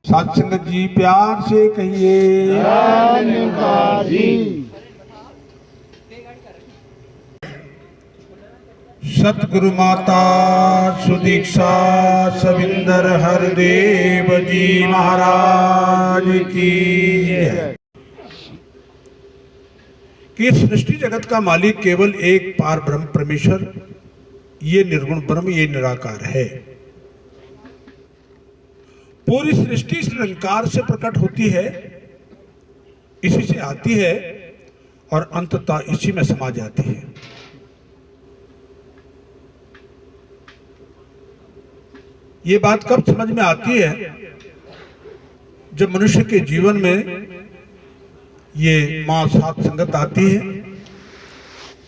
साध संगत जी प्यार से कहिए सतगुरु माता सुदीक्षा सविंदर हरदेव जी महाराज की जय। कि सृष्टि जगत का मालिक केवल एक पार ब्रह्म परमेश्वर, ये निर्गुण ब्रह्म, ये निराकार है। पूरी सृष्टि इस निरंकार से प्रकट होती है, इसी से आती है और अंततः इसी में समा जाती है। ये बात कब समझ में आती है? जब मनुष्य के जीवन में ये मां साध संगत आती है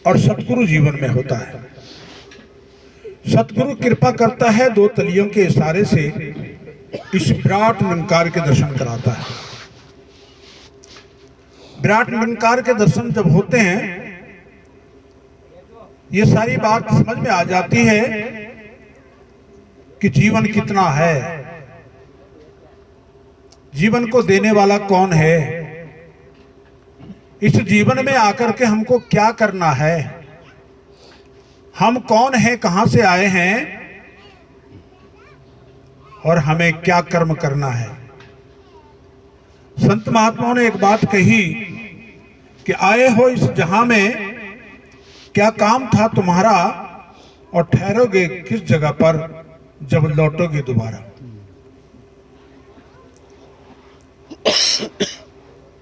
और सतगुरु जीवन में होता है। सतगुरु कृपा करता है, दो तलियों के इशारे से इस विराट निरंकार के दर्शन कराता है। विराट निरंकार के दर्शन जब होते हैं, ये सारी बात समझ में आ जाती है कि जीवन कितना है, जीवन को देने वाला कौन है, इस जीवन में आकर के हमको क्या करना है, हम कौन हैं, कहां से आए हैं और हमें क्या कर्म करना है। संत महात्माओं ने एक बात कही कि आए हो इस जहां में, क्या काम था तुम्हारा और ठहरोगे किस जगह पर जब लौटोगे दोबारा।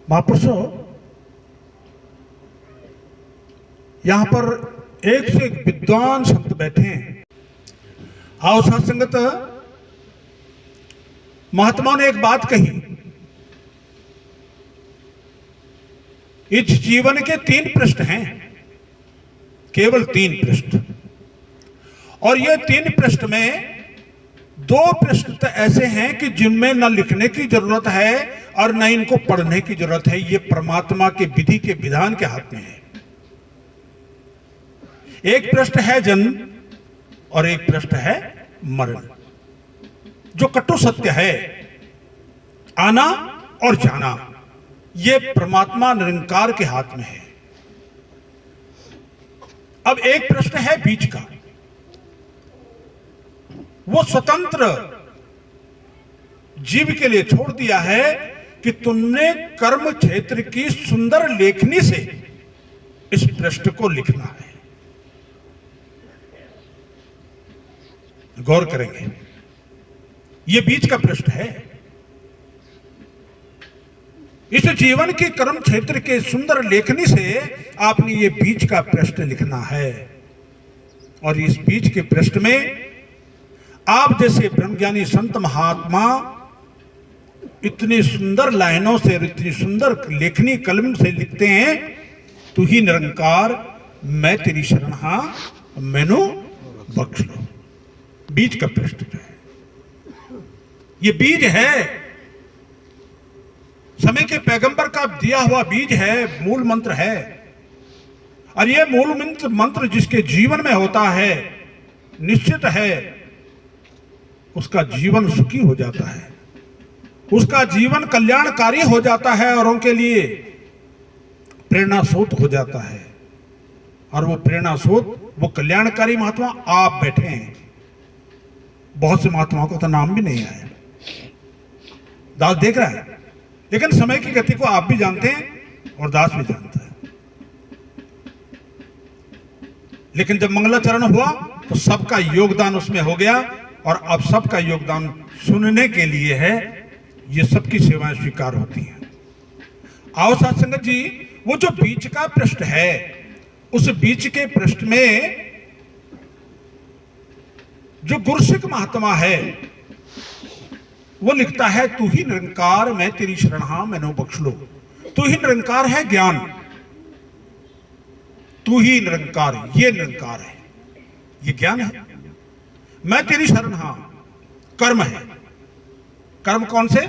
महापुरुषों, यहां पर एक से एक विद्वान संत बैठे हैं। आओ साध संगत, महात्माओं ने एक बात कही, इस जीवन के 3 पृष्ठ हैं, केवल 3 पृष्ठ, और ये 3 पृष्ठ में 2 पृष्ठ तो ऐसे हैं कि जिनमें न लिखने की जरूरत है और न इनको पढ़ने की जरूरत है। ये परमात्मा के विधि के विधान के हाथ में है। एक पृष्ठ है जन्म और एक पृष्ठ है मरण, जो कटु सत्य है, आना और जाना, ये परमात्मा निरंकार के हाथ में है। अब एक प्रश्न है बीच का, वो स्वतंत्र जीव के लिए छोड़ दिया है कि तुमने कर्म क्षेत्र की सुंदर लेखनी से इस पृष्ठ को लिखना है। गौर करेंगे, ये बीच का पृष्ठ है। इस जीवन के कर्म क्षेत्र के सुंदर लेखनी से आपने ये बीच का पृष्ठ लिखना है। और इस बीच के पृष्ठ में आप जैसे ब्रह्मज्ञानी संत महात्मा इतनी सुंदर लाइनों से, इतनी सुंदर लेखनी कलम से लिखते हैं, तू ही निरंकार मैं तेरी शरण हां मैनू बख्श लो। बीच का पृष्ठ जो है, ये बीज है, समय के पैगंबर का दिया हुआ बीज है, मूल मंत्र है। और ये मूल मंत्र जिसके जीवन में होता है, निश्चित है उसका जीवन सुखी हो जाता है, उसका जीवन कल्याणकारी हो जाता है, औरों के लिए प्रेरणा स्रोत हो जाता है। और वो प्रेरणा स्रोत, वो कल्याणकारी महात्मा आप बैठे हैं। बहुत से महात्माओं का तो नाम भी नहीं आया, दास देख रहा है, लेकिन समय की गति को आप भी जानते हैं और दास भी जानता है। लेकिन जब मंगलाचरण हुआ तो सबका योगदान उसमें हो गया, और अब सबका योगदान सुनने के लिए है, ये सबकी सेवाएं स्वीकार होती हैं। आओ साध संगत जी, वो जो बीच का पृष्ठ है, उस बीच के पृष्ठ में जो गुरुसिक महात्मा है, वो लिखता है, तू ही निरंकार मैं तेरी शरण हां मैनू बख्श लो। तू ही निरंकार है ज्ञान, तू ही निरंकार, ये निरंकार है, ये ज्ञान है। मैं तेरी शरण हां कर्म है। कर्म कौन से?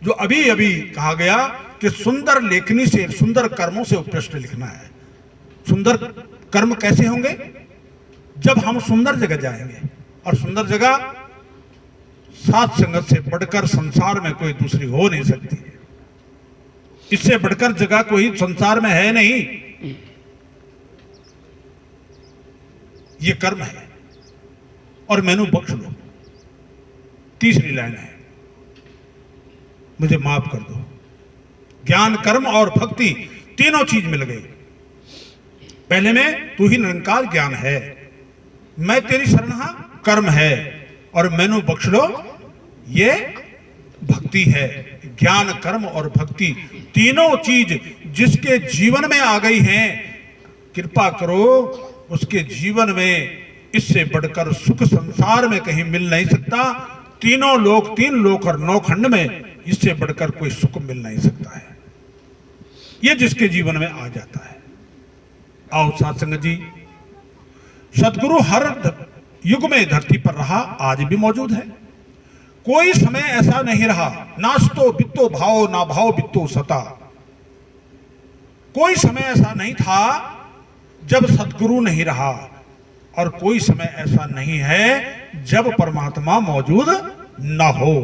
जो अभी अभी कहा गया कि सुंदर लेखनी से, सुंदर कर्मों से पृष्ठ लिखना है। सुंदर कर्म कैसे होंगे? जब हम सुंदर जगह जाएंगे, और सुंदर जगह साथ संगत से बढ़कर संसार में कोई दूसरी हो नहीं सकती। इससे बढ़कर जगह कोई संसार में है नहीं। ये कर्म है और मैनू बख्श लो। तीसरी लाइन है, मुझे माफ कर दो। ज्ञान, कर्म और भक्ति तीनों चीज मिल गई। पहले में तू ही निरंकार ज्ञान है, मैं तेरी शरणा कर्म है, और मैनू बख्श लो ये भक्ति है। ज्ञान, कर्म और भक्ति तीनों चीज जिसके जीवन में आ गई हैं, कृपा करो उसके जीवन में इससे बढ़कर सुख संसार में कहीं मिल नहीं सकता। तीनों लोक, 3 लोक और 9 खंड में इससे बढ़कर कोई सुख मिल नहीं सकता है। ये जिसके जीवन में आ जाता है। आओ साथ संगत जी, सदगुरु हर युग में धरती पर रहा, आज भी मौजूद है। कोई समय ऐसा नहीं रहा, नास्तो बित्तो भाव ना भाव बित्तो सता। कोई समय ऐसा नहीं था जब सदगुरु नहीं रहा, और कोई समय ऐसा नहीं है जब परमात्मा मौजूद ना हो।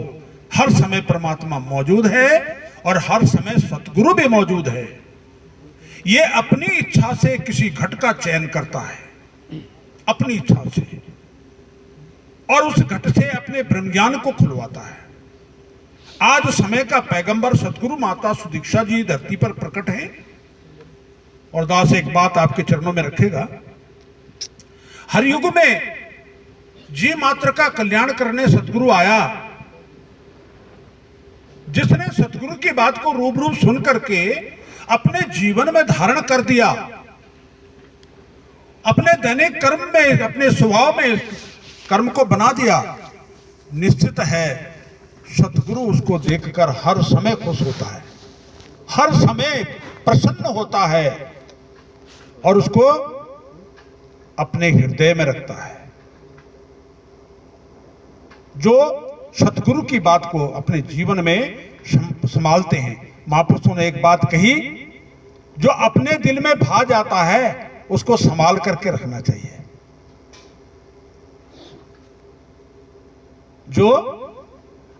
हर समय परमात्मा मौजूद है और हर समय सतगुरु भी मौजूद है। ये अपनी इच्छा से किसी घट का चयन करता है, अपनी इच्छा से, और उस घट से अपने ब्रह्म ज्ञान को खुलवाता है। आज समय का पैगंबर सतगुरु माता सुदीक्षा जी धरती पर प्रकट है। और दास एक बात आपके चरणों में रखेगा, हर युग में जी मात्र का कल्याण करने सतगुरु आया। जिसने सतगुरु की बात को रूबरू सुन करके अपने जीवन में धारण कर दिया, अपने दैनिक कर्म में, अपने स्वभाव में कर्म को बना दिया, निश्चित है सतगुरु उसको देखकर हर समय खुश होता है, हर समय प्रसन्न होता है और उसको अपने हृदय में रखता है। जो सतगुरु की बात को अपने जीवन में संभालते हैं। महापुरुषों ने एक बात कही, जो अपने दिल में भा जाता है उसको संभाल करके रखना चाहिए। जो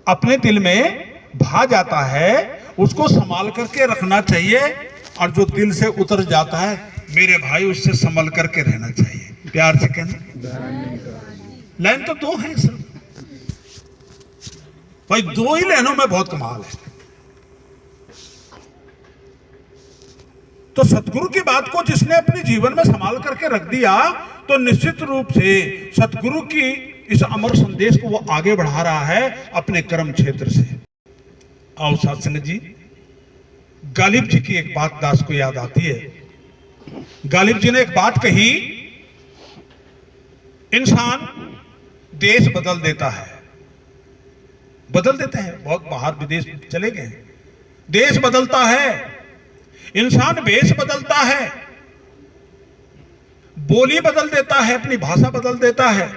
अपने दिल में भा जाता है उसको संभाल करके रखना चाहिए, और जो दिल से उतर जाता है मेरे भाई उससे संभल करके रहना चाहिए। प्यार से कहना। लाइन तो 2 है सिर्फ भाई, 2 ही लाइनों में बहुत कमाल है। तो सतगुरु की बात को जिसने अपने जीवन में संभाल करके रख दिया, तो निश्चित रूप से सतगुरु की इस अमर संदेश को वो आगे बढ़ा रहा है अपने कर्म क्षेत्र से। आओ साथ संगत जी, गालिब जी की एक बात दास को याद आती है। गालिब जी ने एक बात कही, इंसान देश बदल देता है, बदल देते हैं, बहुत बाहर विदेश चले गए, देश बदलता है, इंसान वेश बदलता है, बोली बदल देता है, अपनी भाषा बदल देता है,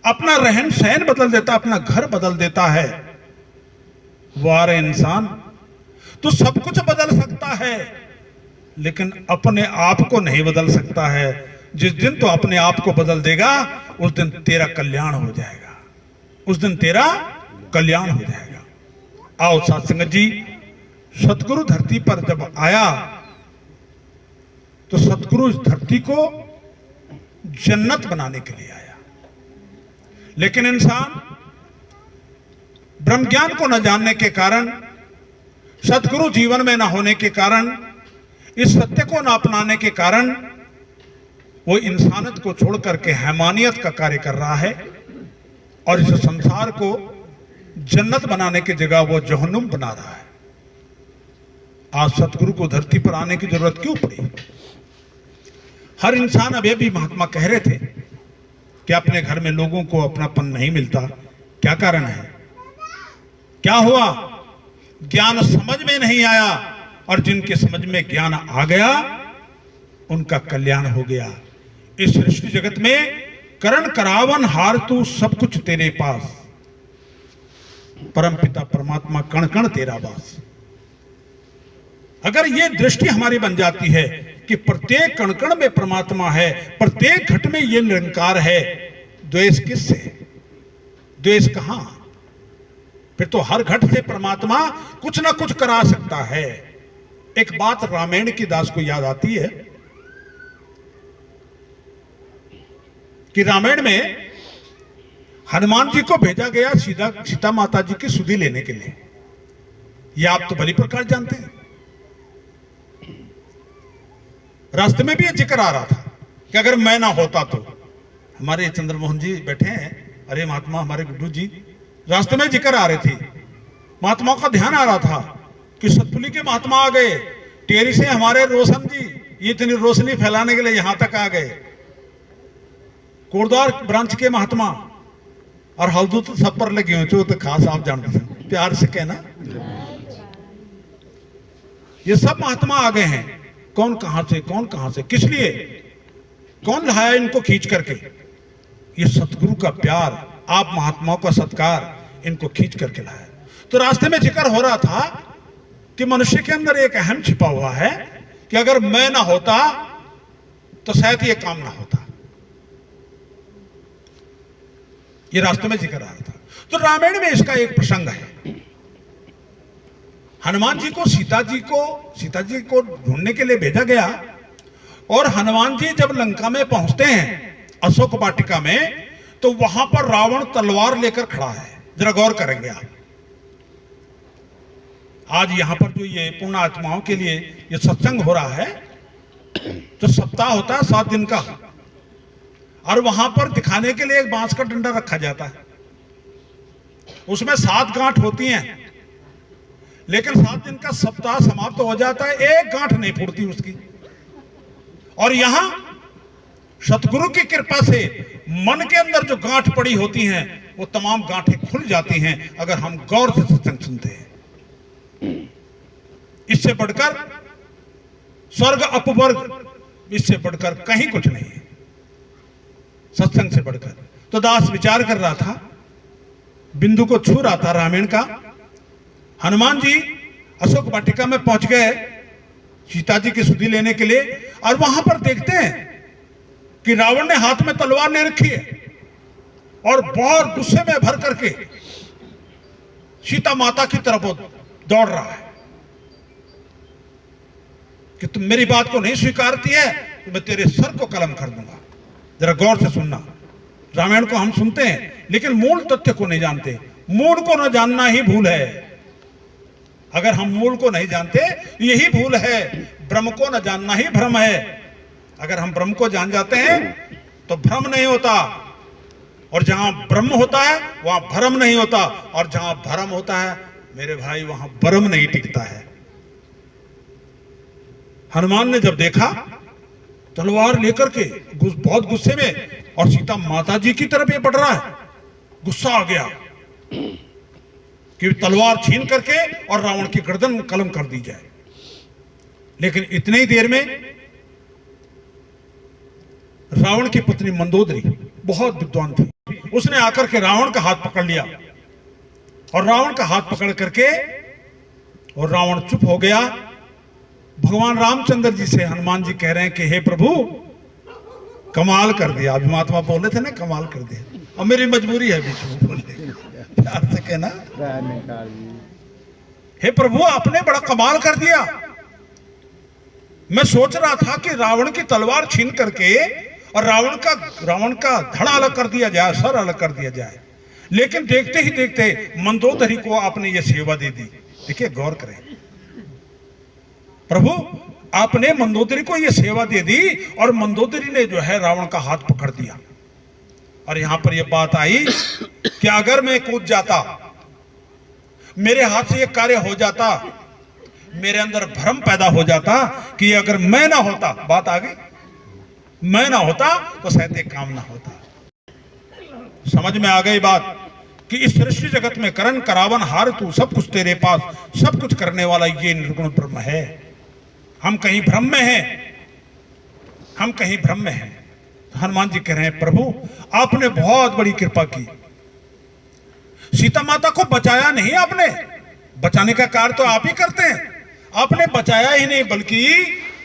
अपना रहन सहन बदल देता है, अपना घर बदल देता है। वार इंसान, तो सब कुछ बदल सकता है लेकिन अपने आप को नहीं बदल सकता है। जिस दिन तो अपने आप को बदल देगा उस दिन तेरा कल्याण हो जाएगा, उस दिन तेरा कल्याण हो जाएगा। आओ साथ संगत जी, सतगुरु धरती पर जब आया तो सतगुरु इस धरती को जन्नत बनाने के लिए आया, लेकिन इंसान ब्रह्म ज्ञान को न जानने के कारण, सतगुरु जीवन में न होने के कारण, इस सत्य को न अपनाने के कारण वो इंसानियत को छोड़ करके हैवानियत का कार्य कर रहा है, और इस संसार को जन्नत बनाने की जगह वो जहन्नुम बना रहा है। आज सतगुरु को धरती पर आने की जरूरत क्यों पड़ी? हर इंसान, अभी भी महात्मा कह रहे थे कि अपने घर में लोगों को अपनापन नहीं मिलता। क्या कारण है? क्या हुआ? ज्ञान समझ में नहीं आया, और जिनके समझ में ज्ञान आ गया उनका कल्याण हो गया। इस सृष्टि जगत में करण करावन हार तू सब कुछ तेरे पास, परम पिता परमात्मा कण कण तेरा वास। अगर ये दृष्टि हमारी बन जाती है कि प्रत्येक कण कण में परमात्मा है, प्रत्येक घट में ये निरंकार है, द्वेष किससे? द्वेष कहां? फिर तो हर घट से परमात्मा कुछ ना कुछ करा सकता है। एक बात रामायण की दास को याद आती है कि रामायण में हनुमान जी को भेजा गया सीता माता जी की सुधि लेने के लिए। यह आप तो भली प्रकार जानते हैं। रास्ते में भी यह जिक्र आ रहा था कि अगर मैं ना होता तो। हमारे चंद्रमोहन जी बैठे हैं, अरे महात्मा हमारे गुड्डू जी, रास्ते में जिक्र आ रहे थे, महात्माओं का ध्यान आ रहा था कि सतपुली के महात्मा आ गए, टेरी से हमारे रोशन जी ये इतनी रोशनी फैलाने के लिए यहां तक आ गए, कोटद्वार ब्रांच के महात्मा और हल्दूत तो सब पर लगे हुए जो तो खास आप जानते हैं, प्यार से कहना। ये सब महात्मा आ गए हैं। कौन कहां से किस लिए, कौन लाया इनको खींच करके? ये सतगुरु का प्यार, आप महात्माओं का सत्कार इनको खींच करके लाया। तो रास्ते में जिक्र हो रहा था कि मनुष्य के अंदर एक अहम छिपा हुआ है कि अगर मैं ना होता तो शायद ये काम ना होता। ये रास्ते में जिक्र आ रहा था। तो रामायण में इसका एक प्रसंग है। हनुमान जी को सीता जी को ढूंढने के लिए भेजा गया और हनुमान जी जब लंका में पहुंचते हैं अशोक वाटिका में, तो वहां पर रावण तलवार लेकर खड़ा है। जरा गौर करेंगे आप। आज यहां पर जो ये पूर्ण आत्माओं के लिए ये सत्संग हो रहा है, तो सप्ताह होता है 7 दिन का, और वहां पर दिखाने के लिए एक बांस का डंडा रखा जाता है। उसमें 7 गांठ होती हैं, लेकिन 7 दिन का सप्ताह समाप्त हो जाता है, एक गांठ नहीं फूटती उसकी। और यहां सतगुरु की कृपा से मन के अंदर जो गांठ पड़ी होती हैं वो तमाम गांठें खुल जाती हैं अगर हम गौर से सत्संग सुनते हैं। इससे बढ़कर स्वर्ग अपवर्ग, इससे बढ़कर कहीं कुछ नहीं है सत्संग से बढ़कर। तो दास विचार कर रहा था, बिंदु को छू रहा था रामायण का। हनुमान जी अशोक वाटिका में पहुंच गए सीता जी की सुधि लेने के लिए, और वहां पर देखते हैं कि रावण ने हाथ में तलवार ले रखी है और बहुत गुस्से में भर करके सीता माता की तरफ दौड़ रहा है कि तुम मेरी बात को नहीं स्वीकारती है तो मैं तेरे सर को कलम कर दूंगा। जरा गौर से सुनना। रामायण को हम सुनते हैं लेकिन मूल तथ्य को नहीं जानते। मूल को न जानना ही भूल है। अगर हम मूल को नहीं जानते यही भूल है। ब्रह्म को न जानना ही भ्रम है। अगर हम ब्रह्म को जान जाते हैं तो भ्रम नहीं होता, और जहां ब्रह्म होता है वहां भ्रम नहीं होता, और जहां भ्रम होता है मेरे भाई वहां ब्रह्म नहीं टिकता है। हनुमान ने जब देखा तलवार लेकर के बहुत गुस्से में, और सीता माता जी की तरफ ये बढ़ रहा है, गुस्सा आ गया कि तलवार छीन करके और रावण की गर्दन कलम कर दी जाए। लेकिन इतनी ही देर में रावण की पत्नी मंदोदरी बहुत विद्वान थी, उसने आकर के रावण का हाथ पकड़ लिया, और रावण का हाथ पकड़ करके और रावण चुप हो गया। भगवान रामचंद्र जी से हनुमान जी कह रहे हैं कि हे प्रभु कमाल कर दिया। अभी महात्मा बोल रहे थे ना कमाल कर दिया, और मेरी मजबूरी है बीच में बोलने, प्यार से कहना। हे प्रभु आपने बड़ा कमाल कर दिया। मैं सोच रहा था कि रावण की तलवार छीन करके और रावण का धड़ा अलग कर दिया जाए, सर अलग कर दिया जाए, लेकिन देखते ही देखते मंदोदरी को आपने ये सेवा दे दी। देखिए गौर करें, प्रभु आपने मंदोदरी को ये सेवा दे दी और मंदोदरी ने जो है रावण का हाथ पकड़ दिया। और यहां पर यह बात आई कि अगर मैं कूद जाता, मेरे हाथ से यह कार्य हो जाता, मेरे अंदर भ्रम पैदा हो जाता कि अगर मैं ना होता, बात आ गई, मैं ना होता तो शायद एक काम ना होता। समझ में आ गई बात कि इस सृष्टि जगत में करण करावन हार तू, सब कुछ तेरे पास, सब कुछ करने वाला ये निर्गुण ब्रह्म है। हम कहीं भ्रम में हैं, हम कहीं भ्रम में हैं। हनुमान जी कह रहे हैं प्रभु आपने बहुत बड़ी कृपा की, सीता माता को बचाया नहीं आपने, बचाने का कार्य तो आप ही करते हैं। आपने बचाया ही नहीं बल्कि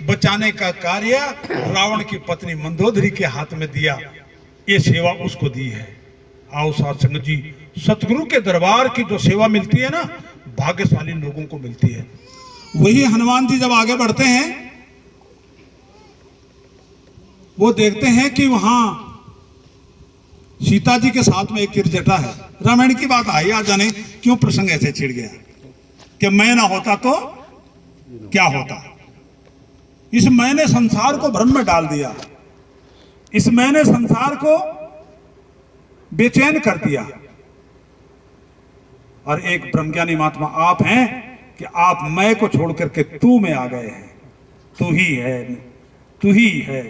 बचाने का कार्य रावण की पत्नी मंदोदरी के हाथ में दिया, ये सेवा उसको दी है। आओ साथ संगत जी सतगुरु के दरबार की जो सेवा मिलती है ना, भाग्यशाली लोगों को मिलती है। वही हनुमान जी जब आगे बढ़ते हैं, वो देखते हैं कि वहां सीता जी के साथ में एक तिरजटा है। रामायण की बात आई, आ जाने क्यों प्रसंग ऐसे छिड़ गया कि मैं ना होता तो क्या होता। इस मैंने संसार को भ्रम में डाल दिया, इस मैंने संसार को बेचैन कर दिया। और एक ब्रह्मज्ञानी महात्मा आप हैं कि आप मैं को छोड़ करके तू में आ गए हैं। तू ही है, तू ही है,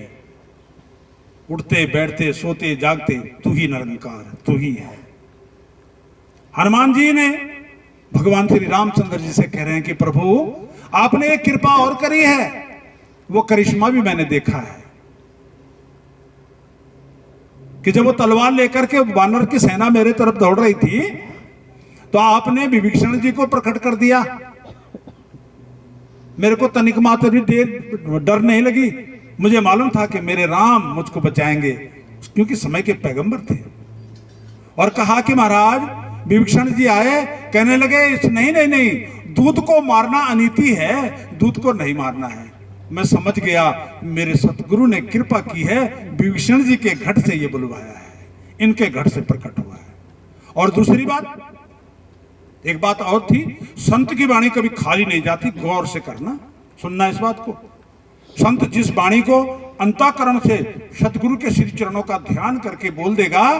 उठते बैठते सोते जागते तू ही निरंकार, तू ही है। हनुमान जी ने भगवान श्री रामचंद्र जी से कह रहे हैं कि प्रभु आपने एक कृपा और करी है, वो करिश्मा भी मैंने देखा है कि जब वो तलवार लेकर के वानर की सेना मेरे तरफ दौड़ रही थी तो आपने विभीषण जी को प्रकट कर दिया। मेरे को तनिक मात्र भी डर नहीं लगी, मुझे मालूम था कि मेरे राम मुझको बचाएंगे, क्योंकि समय के पैगंबर थे। और कहा कि महाराज विभीषण जी आए, कहने लगे इस नहीं नहीं नहीं, दूत को मारना अनीति है, दूत को नहीं मारना है। मैं समझ गया मेरे सतगुरु ने कृपा की है, विभीषण जी के घट से ये बुलवाया है, इनके घट से प्रकट हुआ है। और दूसरी बात, एक बात और थी, संत की वाणी कभी खाली नहीं जाती, गौर से करना सुनना इस बात को। संत जिस वाणी को अंतःकरण से सतगुरु के श्री चरणों का ध्यान करके बोल देगा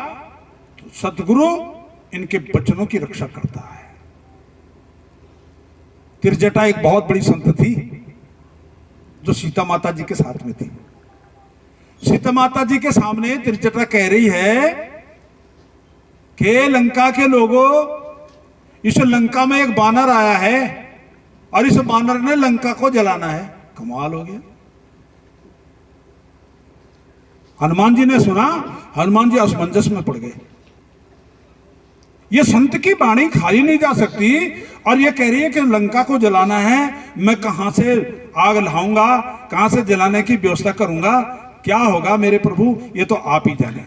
तो सतगुरु इनके वचनों की रक्षा करता है। तिरजटा एक बहुत बड़ी संत थी जो सीता माता जी के साथ में थी। सीता माता जी के सामने तिरजटा कह रही है कि लंका के लोगों, इस लंका में एक बानर आया है और इस बानर ने लंका को जलाना है। कमाल हो गया। हनुमान जी ने सुना, हनुमान जी असमंजस में पड़ गए। ये संत की वाणी खाली नहीं जा सकती और ये कह रही है कि लंका को जलाना है, मैं कहां से आग लाऊंगा, कहां से जलाने की व्यवस्था करूंगा, क्या होगा मेरे प्रभु, ये तो आप ही जाने।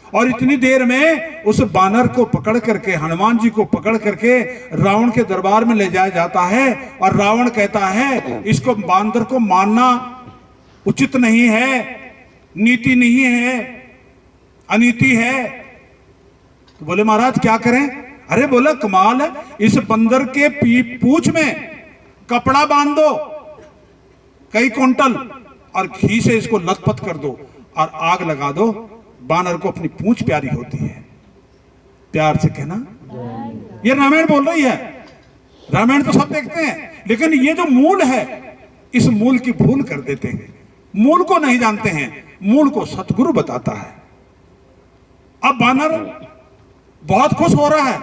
और इतनी देर में उस बानर को पकड़ करके, हनुमान जी को पकड़ करके रावण के दरबार में ले जाया जाता है और रावण कहता है इसको बांदर को मारना उचित नहीं है, नीति नहीं है, अनीति है। तो बोले महाराज क्या करें? अरे बोला कमाल है, इस बंदर के पूंछ में कपड़ा बांध दो कई कुंटल और घी से इसको लथपथ कर दो और आग लगा दो। बानर को अपनी पूंछ प्यारी होती है, प्यार से कहना। ये रामायण बोल रही है, रामायण तो सब देखते हैं, लेकिन ये जो मूल है इस मूल की भूल कर देते हैं, मूल को नहीं जानते हैं, मूल को सतगुरु बताता है। अब बानर बहुत खुश हो रहा है,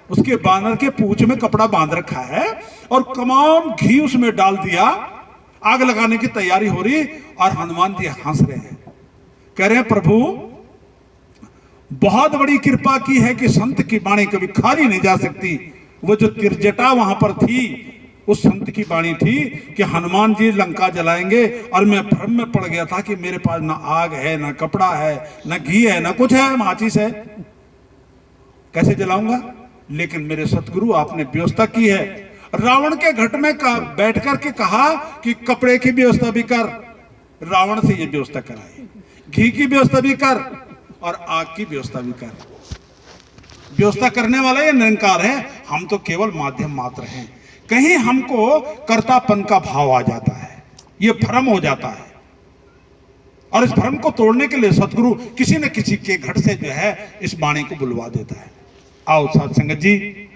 उसके बानर के पूंछ में कपड़ा बांध रखा है और तमाम घी उसमें डाल दिया, आग लगाने की तैयारी हो रही और हनुमान जी हंस रहे हैं, कह रहे हैं प्रभु बहुत बड़ी कृपा की है कि संत की वाणी कभी खाली नहीं जा सकती। वो जो तिरजटा वहां पर थी उस संत की वाणी थी कि हनुमान जी लंका जलाएंगे और मैं भ्रम में पड़ गया था कि मेरे पास ना आग है, ना कपड़ा है, ना घी है, ना कुछ है, माचिस है, कैसे जलाऊंगा। लेकिन मेरे सतगुरु आपने व्यवस्था की है। रावण के घट में बैठ करके कहा कि कपड़े की व्यवस्था भी कर, रावण से ये व्यवस्था कराई, घी की व्यवस्था भी कर और आग की व्यवस्था भी कर। व्यवस्था करने वाला ये निरंकार है, हम तो केवल माध्यम मात्र हैं। कहीं हमको कर्तापन का भाव आ जाता है, ये भ्रम हो जाता है और इस भ्रम को तोड़ने के लिए सतगुरु किसी न किसी के घट से जो है इस वाणी को बुलवा देता है। आओ साथ संगत जी,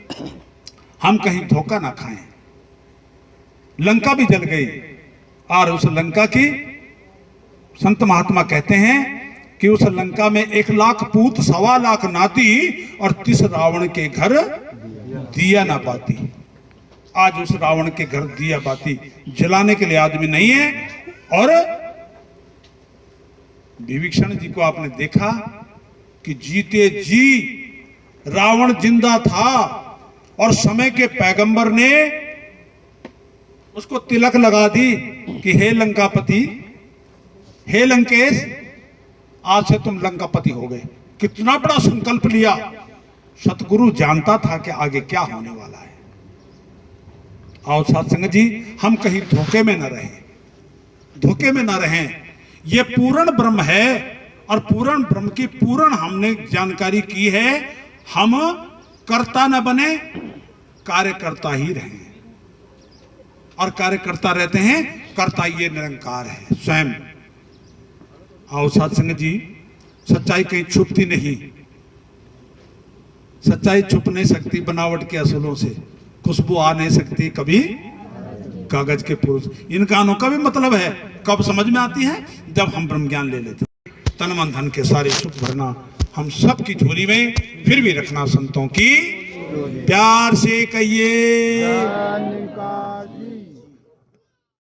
हम कहीं धोखा ना खाएं। लंका भी जल गई और उस लंका की संत महात्मा कहते हैं कि उस लंका में 1 लाख पूत, 1.25 लाख नाती और 30 रावण के घर दिया ना पाती। आज उस रावण के घर दिया बाती जलाने के लिए आदमी नहीं है। और विभीषण जी को आपने देखा कि जीते जी रावण जिंदा था और समय के पैगंबर ने उसको तिलक लगा दी कि हे लंकापति, हे लंकेश, आज से तुम लंकापति हो गए। कितना बड़ा संकल्प लिया, सतगुरु जानता था कि आगे क्या होने वाला है। आओ साथ संगत जी, हम कहीं धोखे में न रहें, धोखे में न रहें। ये पूर्ण ब्रह्म है और पूर्ण ब्रह्म की पूर्ण हमने जानकारी की है। हम कर्ता न बने, कार्यकर्ता ही रहें, और कार्यकर्ता रहते हैं, कर्ता ये निरंकार है स्वयं। आओ साथ संगत जी, सच्चाई कहीं छुपती नहीं, सच्चाई छुप नहीं सकती बनावट के असलों से, खुशबू आ नहीं सकती कभी कागज के पुरुष। इन कानों का भी मतलब है, कब समझ में आती है, जब हम ब्रह्म ज्ञान ले लेते। तन मन धन के सारे सुख भरना हम सब की झोली में, फिर भी रखना संतों की। प्यार से कहिए।